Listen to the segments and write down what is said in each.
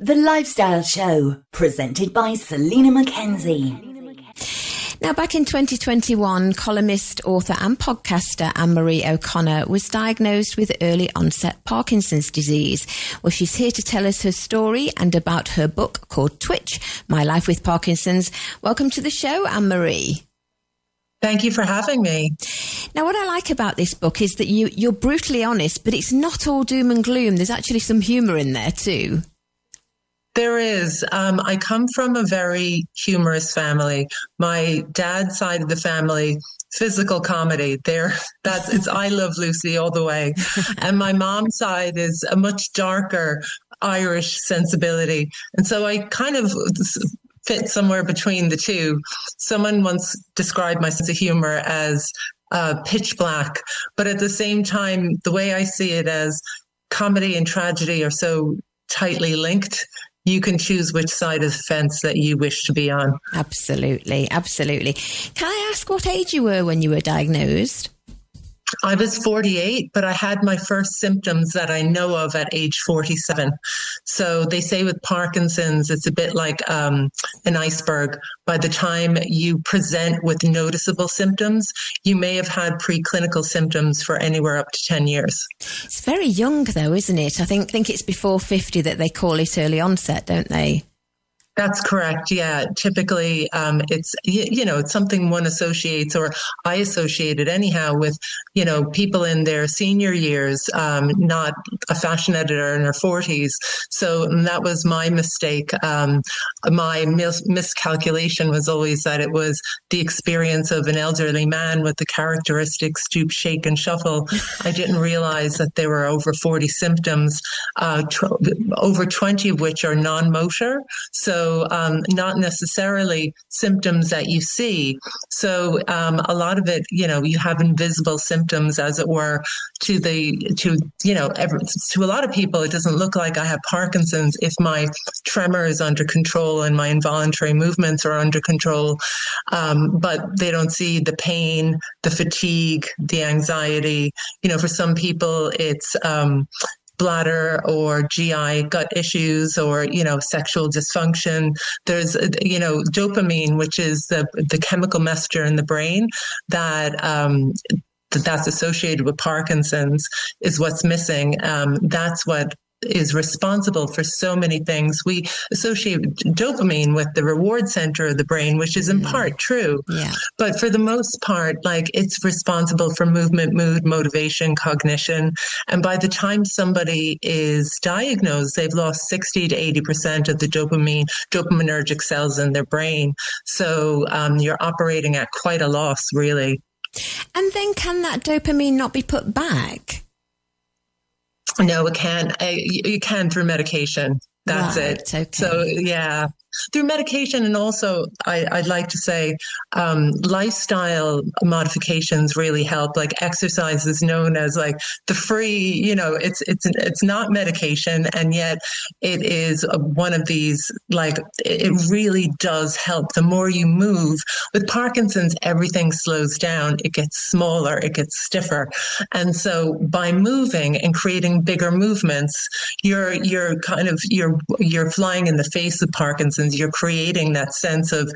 The Lifestyle Show, presented by Selina MacKenzie. Now, back in 2021, columnist, author and podcaster Annmarie O'Connor was diagnosed with early onset Parkinson's disease. Well, she's here to tell us her story and about her book called Twitch, My Life with Parkinson's. Welcome to the show, Annmarie. Thank you for having me. Now, what I like about this book is that you're brutally honest, but it's not all doom and gloom. There's actually some humour in there too. There is. I come from a very humorous family. My dad's side of the family, physical comedy. It's I Love Lucy all the way. And my mom's side is a much darker Irish sensibility. And so I kind of fit somewhere between the two. Someone once described my sense of humor as pitch black, but at the same time, the way I see it as comedy and tragedy are so tightly linked. You can choose which side of the fence that you wish to be on. Absolutely, absolutely. Can I ask what age you were when you were diagnosed? I was 48, but I had my first symptoms that I know of at age 47. So they say with Parkinson's, it's a bit like an iceberg. By the time you present with noticeable symptoms, you may have had preclinical symptoms for anywhere up to 10 years. It's very young, though, isn't it? I think it's before 50 that they call it early onset, don't they? That's correct. Yeah. Typically, it's, it's something one associates, or I associate it anyhow with, people in their senior years, not a fashion editor in her 40s. So that was my mistake. My miscalculation was always that it was the experience of an elderly man with the characteristic stoop, shake and shuffle. I didn't realize that there were over 40 symptoms, over 20 of which are non-motor. So not necessarily symptoms that you see. So a lot of it, you have invisible symptoms, as it were, to a lot of people. It doesn't look like I have Parkinson's if my tremor is under control and my involuntary movements are under control. But they don't see the pain, the fatigue, the anxiety. For some people, it's bladder or GI gut issues, or, sexual dysfunction. There's, dopamine, which is the chemical messenger in the brain that's associated with Parkinson's, is what's missing. That's what is responsible for so many things. We associate dopamine with the reward center of the brain, which is in part true. Yeah. But for the most part, it's responsible for movement, mood, motivation, cognition. And by the time somebody is diagnosed, they've lost 60 to 80% of the dopaminergic cells in their brain. So you're operating at quite a loss, really. And then can that dopamine not be put back? No, it can't. You can through medication. That's right, it. Okay. So, yeah, through medication. And also, I'd like to say lifestyle modifications really help. Like exercise is known as the free, it's not medication. And yet it is one of these, it really does help. The more you move with Parkinson's, everything slows down. It gets smaller, it gets stiffer. And so by moving and creating bigger movements, you're flying in the face of Parkinson's. You're creating that sense of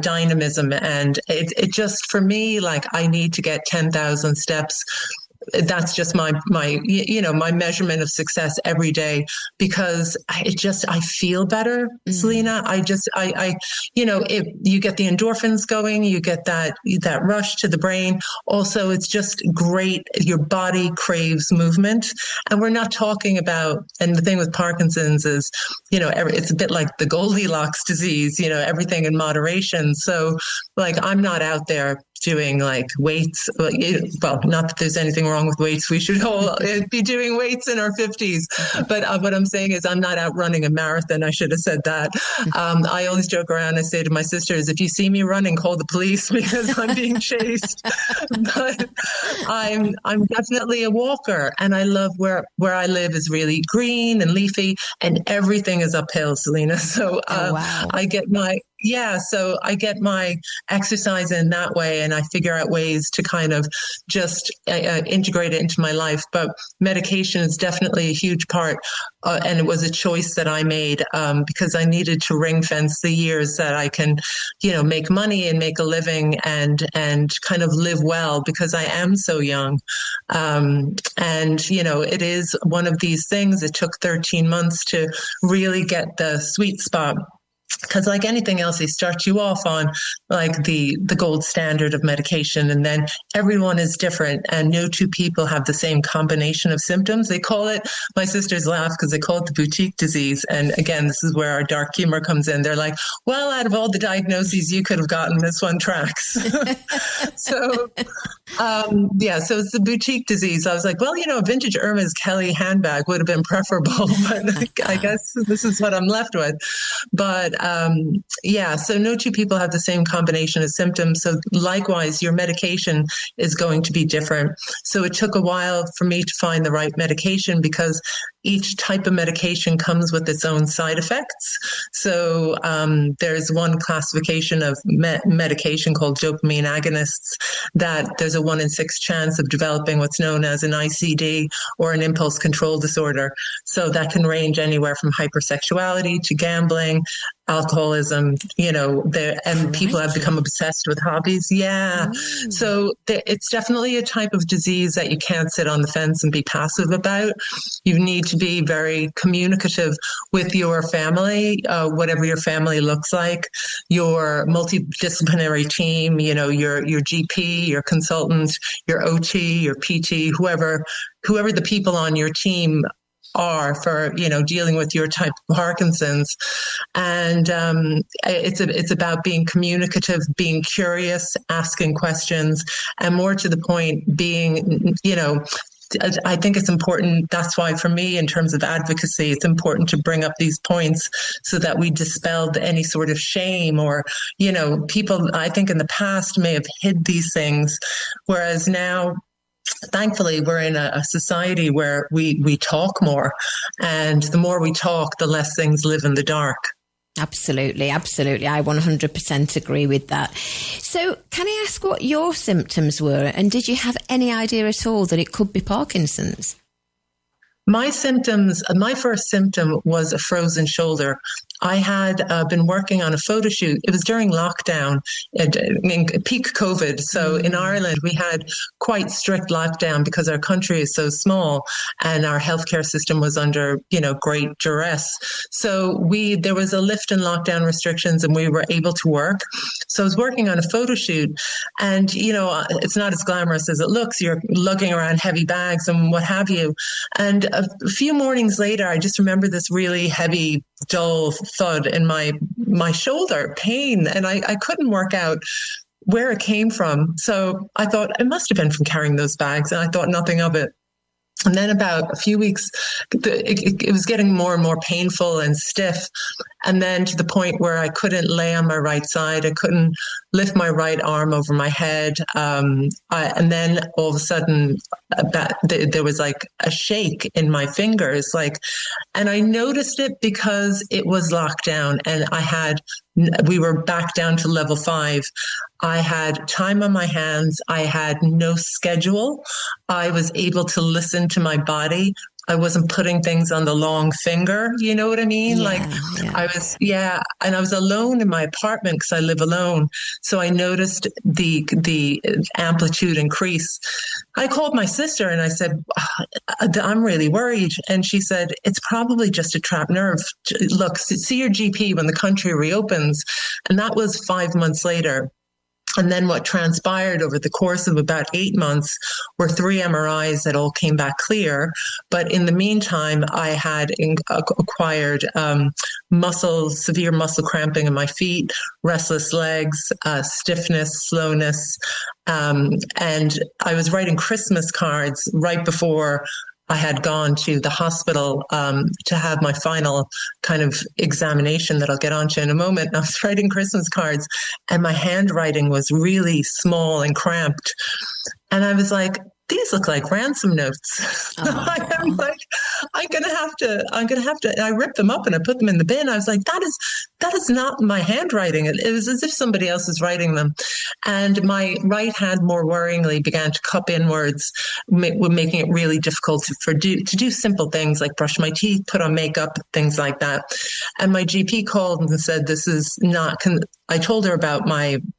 dynamism. And it just, for me, I need to get 10,000 steps. That's just my measurement of success every day, because I feel better, Selina. If you get the endorphins going, you get that rush to the brain. Also, it's just great. Your body craves movement, and we're not talking about, and the thing with Parkinson's is, it's a bit like the Goldilocks disease, everything in moderation. So I'm not out there doing weights. Well, not that there's anything wrong with weights. We should all be doing weights in our 50s. But what I'm saying is I'm not out running a marathon. I should have said that. I always joke around. I say to my sisters, if you see me running, call the police, because I'm being chased. But I'm definitely a walker, and I love where I live is really green and leafy, and everything is uphill, Selina. So wow. I get my yeah, so I get my exercise in that way, and I figure out ways to kind of just integrate it into my life. But medication is definitely a huge part, and it was a choice that I made because I needed to ring fence the years that I can, make money and make a living and kind of live well, because I am so young. It is one of these things. It took 13 months to really get the sweet spot. Because like anything else, they start you off on like the gold standard of medication, and then everyone is different, and no two people have the same combination of symptoms. They call it, my sisters laugh because they call it the boutique disease. And again, this is where our dark humor comes in. They're like, well, out of all the diagnoses you could have gotten, this one tracks. So it's the boutique disease. I was like, well, a vintage Hermes Kelly handbag would have been preferable, but I guess this is what I'm left with. But so no two people have the same combination of symptoms. So likewise, your medication is going to be different. So it took a while for me to find the right medication, because each type of medication comes with its own side effects. So there's one classification of medication called dopamine agonists that there's a 1 in 6 chance of developing what's known as an ICD, or an impulse control disorder. So that can range anywhere from hypersexuality to gambling, alcoholism, and people have become obsessed with hobbies. Yeah. So it's definitely a type of disease that you can't sit on the fence and be passive about. You need to be very communicative with your family, whatever your family looks like, your multidisciplinary team, your GP, your consultant, your OT, your PT, whoever the people on your team are for, dealing with your type of Parkinson's. And it's about being communicative, being curious, asking questions, and more to the point, being, I think it's important. That's why for me, in terms of advocacy, it's important to bring up these points so that we dispelled any sort of shame, or, people, I think in the past may have hid these things, whereas now, thankfully, we're in a society where we talk more, and the more we talk, the less things live in the dark. Absolutely. I 100% agree with that. So can I ask what your symptoms were, and did you have any idea at all that it could be Parkinson's? My symptoms, my first symptom was a frozen shoulder. I had been working on a photo shoot. It was during lockdown, in peak COVID. So in Ireland, we had quite strict lockdown because our country is so small and our healthcare system was under, great duress. So there was a lift in lockdown restrictions and we were able to work. So I was working on a photo shoot, and, it's not as glamorous as it looks. You're lugging around heavy bags and what have you. And a few mornings later, I just remember this really heavy, dull thud in my shoulder, pain, and I couldn't work out where it came from. So I thought it must have been from carrying those bags, and I thought nothing of it. And then about a few weeks, it was getting more and more painful and stiff. And then to the point where I couldn't lay on my right side. I couldn't lift my right arm over my head. And then all of a sudden, there was like a shake in my fingers. And I noticed it because it was lockdown, and we were back down to level 5. I had time on my hands. I had no schedule. I was able to listen to my body. I wasn't putting things on the long finger. You know what I mean? And I was alone in my apartment because I live alone. So I noticed the amplitude increase. I called my sister and I said, I'm really worried. And she said, it's probably just a trapped nerve. Look, see your GP when the country reopens. And that was 5 months later. And then what transpired over the course of about 8 months were 3 MRIs that all came back clear. But in the meantime, I had acquired severe muscle cramping in my feet, restless legs, stiffness, slowness. And I was writing Christmas cards right before I had gone to the hospital to have my final kind of examination that I'll get onto in a moment. And I was writing Christmas cards and my handwriting was really small and cramped. And I was like, these look like ransom notes. I'm going to have to, I ripped them up and I put them in the bin. I was like, that is not my handwriting. It was as if somebody else is writing them. And my right hand more worryingly began to cup inwards, making it really difficult to do simple things like brush my teeth, put on makeup, things like that. And my GP called and said, this is not, I told her about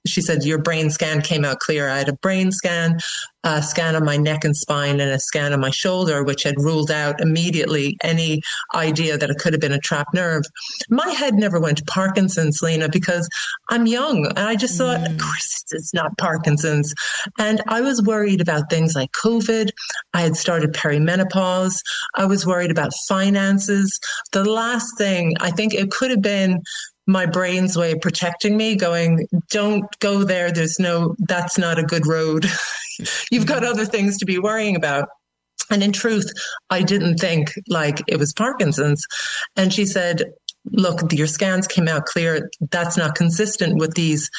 she said, your brain scan came out clear. I had a brain scan, a scan on my neck and spine, and a scan on my shoulder, which had ruled out immediately any idea that it could have been a trapped nerve. My head never went to Parkinson's, Selina, because I'm young. And I just thought, of course, it's not Parkinson's. And I was worried about things like COVID. I had started perimenopause. I was worried about finances. The last thing, I think it could have been my brain's way of protecting me, going, don't go there. That's not a good road. You've got other things to be worrying about. And in truth, I didn't think like it was Parkinson's. And she said, look, your scans came out clear. That's not consistent with these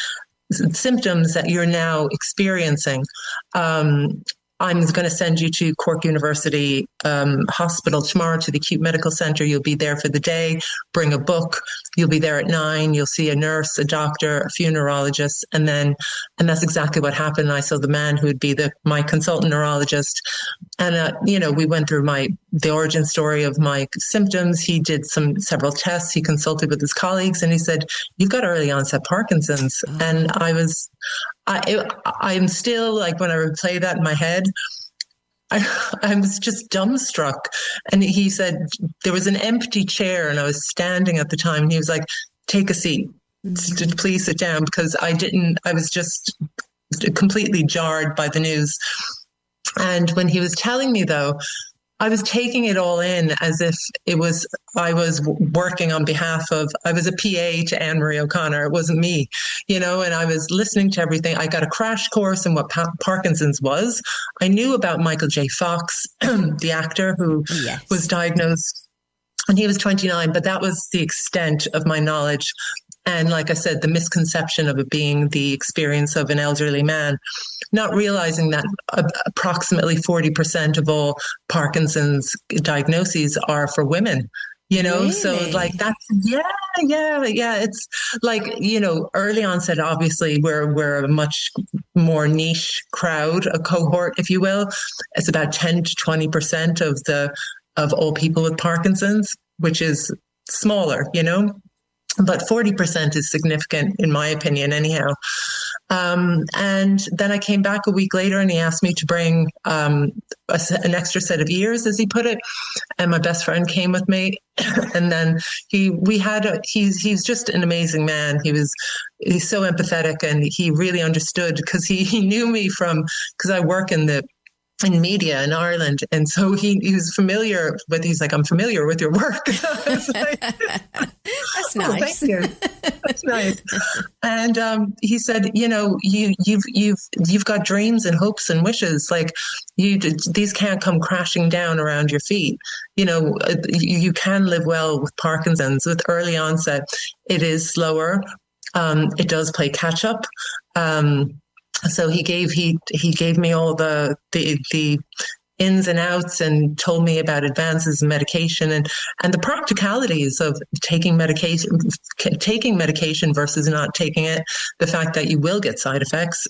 symptoms that you're now experiencing. I'm going to send you to Cork University Hospital tomorrow to the acute medical center. You'll be there for the day. Bring a book. You'll be there at 9. You'll see a nurse, a doctor, a few neurologists. And that's exactly what happened. I saw the man who would be my consultant neurologist. And, we went through the origin story of my symptoms. He did several tests. He consulted with his colleagues and he said, you've got early onset Parkinson's. Oh. And I'm still like, when I replay that in my head, I was just dumbstruck. And he said, there was an empty chair and I was standing at the time. And he was like, take a seat, please sit down, because I was just completely jarred by the news. And when he was telling me, though, I was taking it all in as if I was working on behalf of, I was a PA to Annmarie O'Connor. It wasn't me, and I was listening to everything. I got a crash course in what Parkinson's was. I knew about Michael J. Fox, the actor who was diagnosed when he was 29, but that was the extent of my knowledge. And like I said, the misconception of it being the experience of an elderly man, not realizing that approximately 40% of all Parkinson's diagnoses are for women, Really? So like that's, yeah. It's like, early onset, obviously we're a much more niche crowd, a cohort, if you will. It's about 10 to 20% of all people with Parkinson's, which is smaller, but 40% is significant in my opinion, anyhow. And then I came back a week later and he asked me to bring an extra set of ears, as he put it. And my best friend came with me. And then he's just an amazing man. He's so empathetic and he really understood because he knew me because I work in media in Ireland. And so he was familiar with, he's like, I'm familiar with your work. That's nice. Oh, thank you. That's nice. And he said, you've got dreams and hopes and wishes. Like these can't come crashing down around your feet. You can live well with Parkinson's. With early onset, it is slower. It does play catch up. So he gave me all the ins and outs and told me about advances in medication and the practicalities of taking medication versus not taking it. The fact that you will get side effects.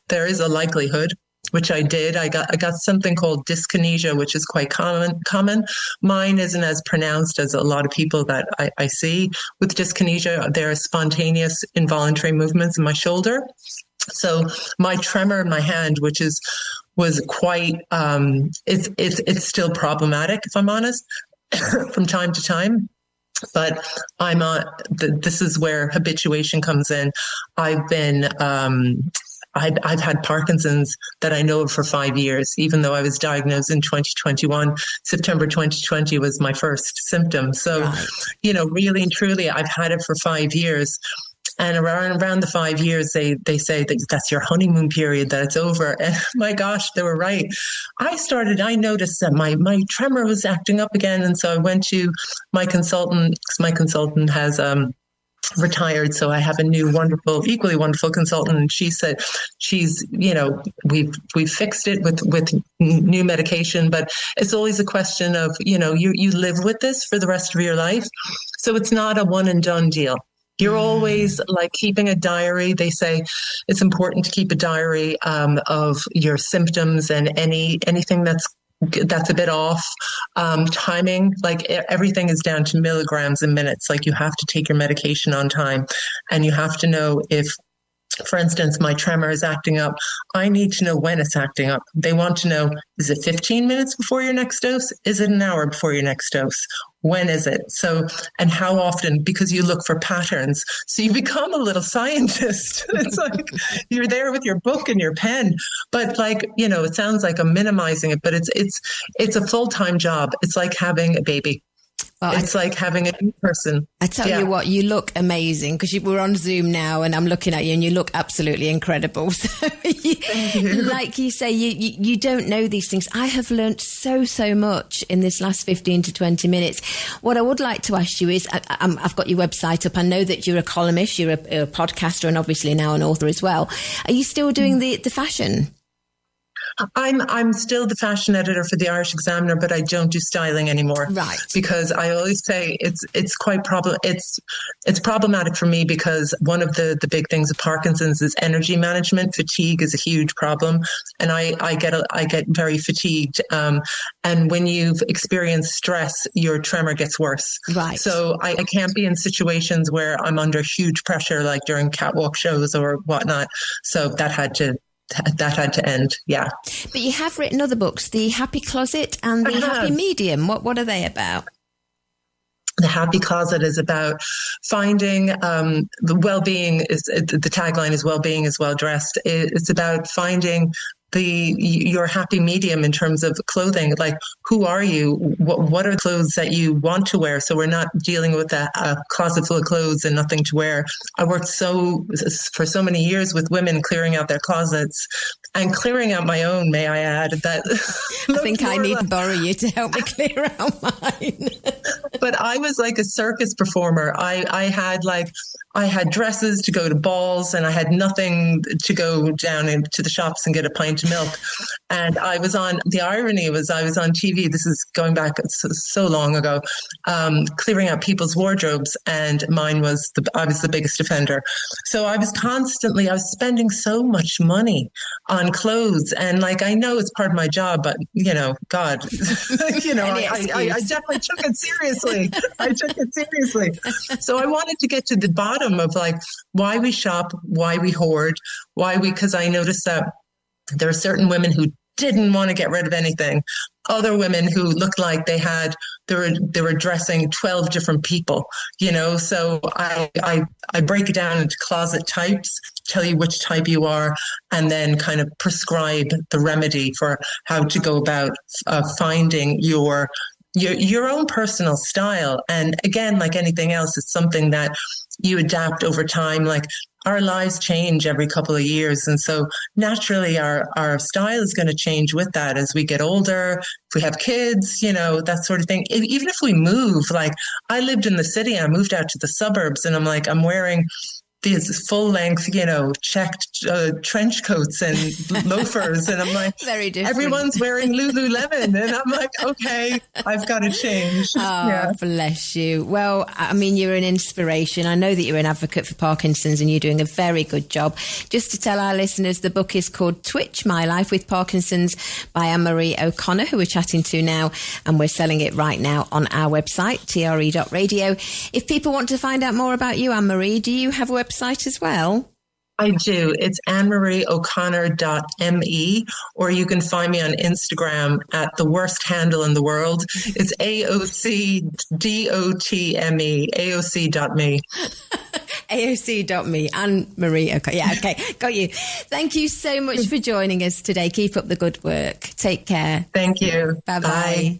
There is a likelihood, which I did. I got something called dyskinesia, which is quite common. Mine isn't as pronounced as a lot of people that I see with dyskinesia. There are spontaneous involuntary movements in my shoulder. So my tremor in my hand, was quite, it's still problematic, if I'm honest, from time to time. But this is where habituation comes in. I've had Parkinson's that I know of for 5 years, even though I was diagnosed in 2021. September 2020 was my first symptom. So, right. Really and truly, I've had it for 5 years. And around the 5 years, they say that that's your honeymoon period, that it's over. And my gosh, they were right. I noticed that my tremor was acting up again. And so I went to my consultant, because my consultant has retired. So I have a new equally wonderful consultant. And she said we've fixed it with new medication, but it's always a question of, you live with this for the rest of your life. So it's not a one and done deal. You're always like keeping a diary. They say it's important to keep a diary of your symptoms and anything that's a bit off. Timing, like everything is down to milligrams and minutes. Like you have to take your medication on time, and you have to know if, for instance, my tremor is acting up. I need to know when it's acting up. They want to know, is it 15 minutes before your next dose? Is it an hour before your next dose? When is it? So, and how often? Because you look for patterns. So you become a little scientist. It's like you're there with your book and your pen. But like, it sounds like I'm minimizing it, but it's a full-time job. It's like having a baby. Well, it's like having a new person. I tell you what, you look amazing, because we're on Zoom now and I'm looking at you and you look absolutely incredible. So like you say, you don't know these things. I have learned so much in this last 15 to 20 minutes. What I would like to ask you is, I've got your website up. I know that you're a columnist, you're a podcaster, and obviously now an author as well. Are you still doing the fashion? I'm still the fashion editor for the Irish Examiner, but I don't do styling anymore. Right. Because I always say it's quite it's problematic for me, because one of the big things of Parkinson's is energy management. Fatigue is a huge problem, and I get very fatigued. And when you've experienced stress, your tremor gets worse. Right. So I can't be in situations where I'm under huge pressure, like during catwalk shows or whatnot. So that had to end. Yeah. But you have written other books, The Happy Closet and The Happy Medium. What are they about? The Happy Closet is about finding the well-being. The tagline is "Well-being is well dressed." It's about finding your happy medium in terms of clothing. Like, who are you? What are clothes that you want to wear? So we're not dealing with a closet full of clothes and nothing to wear. I worked for so many years with women clearing out their closets and clearing out my own, may I add. That I think I need to borrow you to help me clear out mine. But I was like a circus performer. I had dresses to go to balls, and I had nothing to go down into the shops and get a pint of milk. And the irony was I was on TV. This is going back so long ago, clearing out people's wardrobes, and mine was I was the biggest offender. So I was spending so much money on clothes, and like, I know it's part of my job, but God, I definitely took it seriously. So I wanted to get to the bottom of like why we shop, why we hoard, because I noticed that there are certain women who didn't want to get rid of anything. Other women who looked like they were dressing 12 different people, So I break it down into closet types, tell you which type you are, and then kind of prescribe the remedy for how to go about finding your own personal style. And again, like anything else, it's something that you adapt over time. Like, our lives change every couple of years. And so naturally our style is going to change with that as we get older, if we have kids, that sort of thing. Even if we move, like, I lived in the city and I moved out to the suburbs, and I'm wearing these full-length, checked trench coats and loafers, and I'm like, very different. Everyone's wearing Lululemon, and I'm like, okay, I've got to change. Oh, yeah. Bless you. Well, I mean, you're an inspiration. I know that you're an advocate for Parkinson's, and you're doing a very good job. Just to tell our listeners, the book is called Twitch, My Life with Parkinson's by Annmarie O'Connor, who we're chatting to now, and we're selling it right now on our website, TRE.radio. If people want to find out more about you, Annmarie, do you have a website as well? I do. It's AnnmarieO'Connor.me, or you can find me on Instagram at the worst handle in the world. It's AOCDOTME, AOC.me. AOC.me, Annmarie O'Connor. Yeah, okay, got you. Thank you so much for joining us today. Keep up the good work. Take care. Thank you. Bye-bye. Bye.